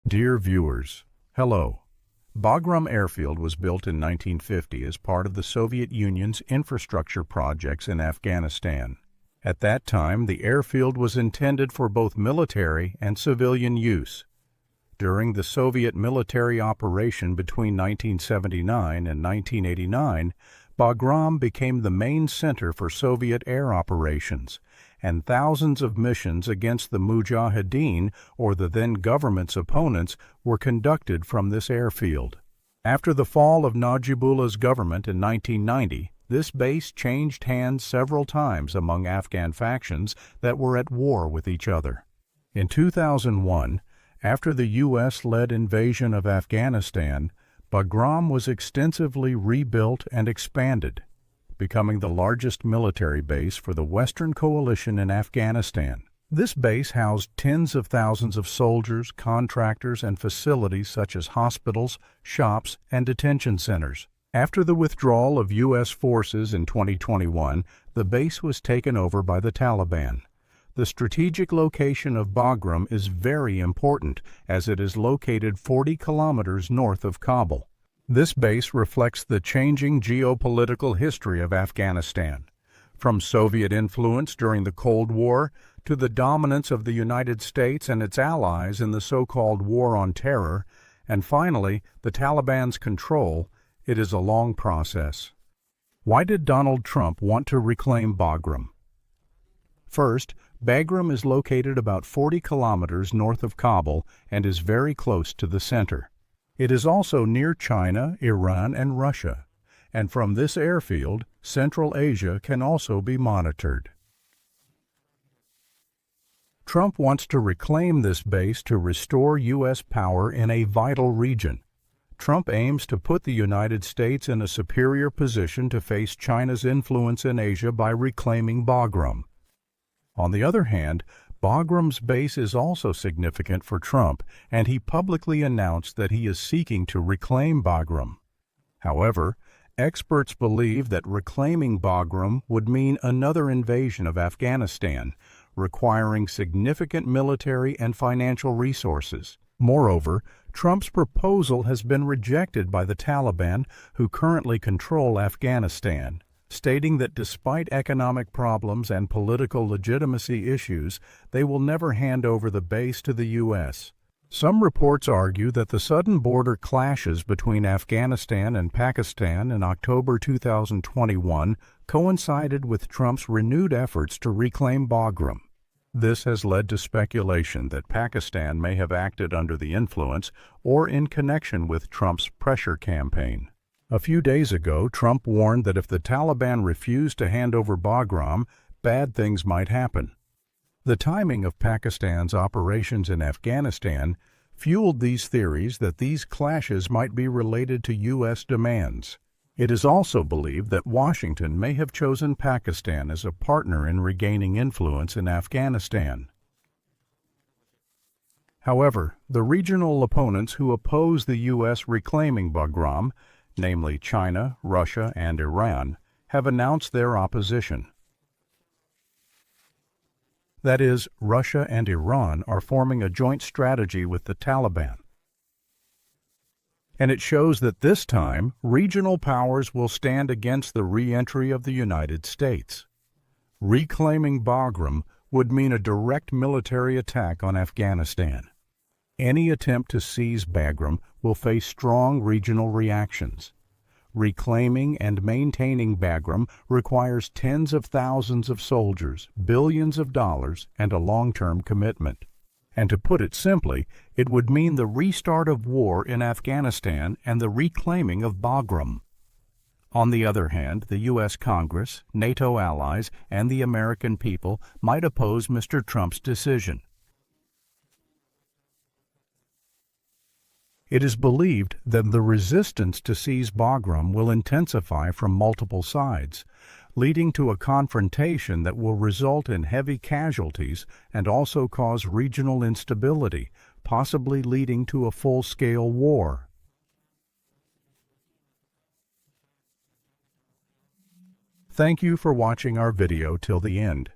Dear viewers, hello. Bagram Airfield was built in 1950 as part of the Soviet Union's infrastructure projects in Afghanistan. At that time, the airfield was intended for both military and civilian use. During the Soviet military operation between 1979 and 1989, Bagram became the main center for Soviet air operations, and thousands of missions against the Mujahideen, or the then government's opponents, were conducted from this airfield. After the fall of Najibullah's government in 1990, this base changed hands several times among Afghan factions that were at war with each other. In 2001, after the U.S.-led invasion of Afghanistan, Bagram was extensively rebuilt and expanded, becoming the largest military base for the Western Coalition in Afghanistan. This base housed tens of thousands of soldiers, contractors, and facilities such as hospitals, shops, and detention centers. After the withdrawal of U.S. forces in 2021, the base was taken over by the Taliban. The strategic location of Bagram is very important, as it is located 40 kilometers north of Kabul. This base reflects the changing geopolitical history of Afghanistan, from Soviet influence during the Cold War to the dominance of the United States and its allies in the so-called War on Terror, and finally, the Taliban's control. It is a long process. Why did Donald Trump want to reclaim Bagram? First, Bagram is located about 40 kilometers north of Kabul and is very close to the center. It is also near China, Iran, and Russia, and from this airfield, Central Asia can also be monitored. Trump wants to reclaim this base to restore U.S. power in a vital region. Trump aims to put the United States in a superior position to face China's influence in Asia by reclaiming Bagram. On the other hand, Bagram's base is also significant for Trump, and he publicly announced that he is seeking to reclaim Bagram. However, experts believe that reclaiming Bagram would mean another invasion of Afghanistan, requiring significant military and financial resources. Moreover, Trump's proposal has been rejected by the Taliban, who currently control Afghanistan, stating that despite economic problems and political legitimacy issues, they will never hand over the base to the U.S. Some reports argue that the sudden border clashes between Afghanistan and Pakistan in October 2021 coincided with Trump's renewed efforts to reclaim Bagram. This has led to speculation that Pakistan may have acted under the influence or in connection with Trump's pressure campaign. A few days ago, Trump warned that if the Taliban refused to hand over Bagram, bad things might happen. The timing of Pakistan's operations in Afghanistan fueled these theories that these clashes might be related to U.S. demands. It is also believed that Washington may have chosen Pakistan as a partner in regaining influence in Afghanistan. However, the regional opponents who oppose the U.S. reclaiming Bagram, namely China, Russia, and Iran, have announced their opposition. That is, Russia and Iran are forming a joint strategy with the Taliban. And it shows that this time, regional powers will stand against the re-entry of the United States. Reclaiming Bagram would mean a direct military attack on Afghanistan. Any attempt to seize Bagram will face strong regional reactions. Reclaiming and maintaining Bagram requires tens of thousands of soldiers, billions of dollars, and a long-term commitment. And to put it simply, it would mean the restart of war in Afghanistan and the reclaiming of Bagram. On the other hand, the U.S. Congress, NATO allies, and the American people might oppose Mr. Trump's decision. It is believed that the resistance to seize Bagram will intensify from multiple sides, leading to a confrontation that will result in heavy casualties and also cause regional instability, possibly leading to a full-scale war. Thank you for watching our video till the end.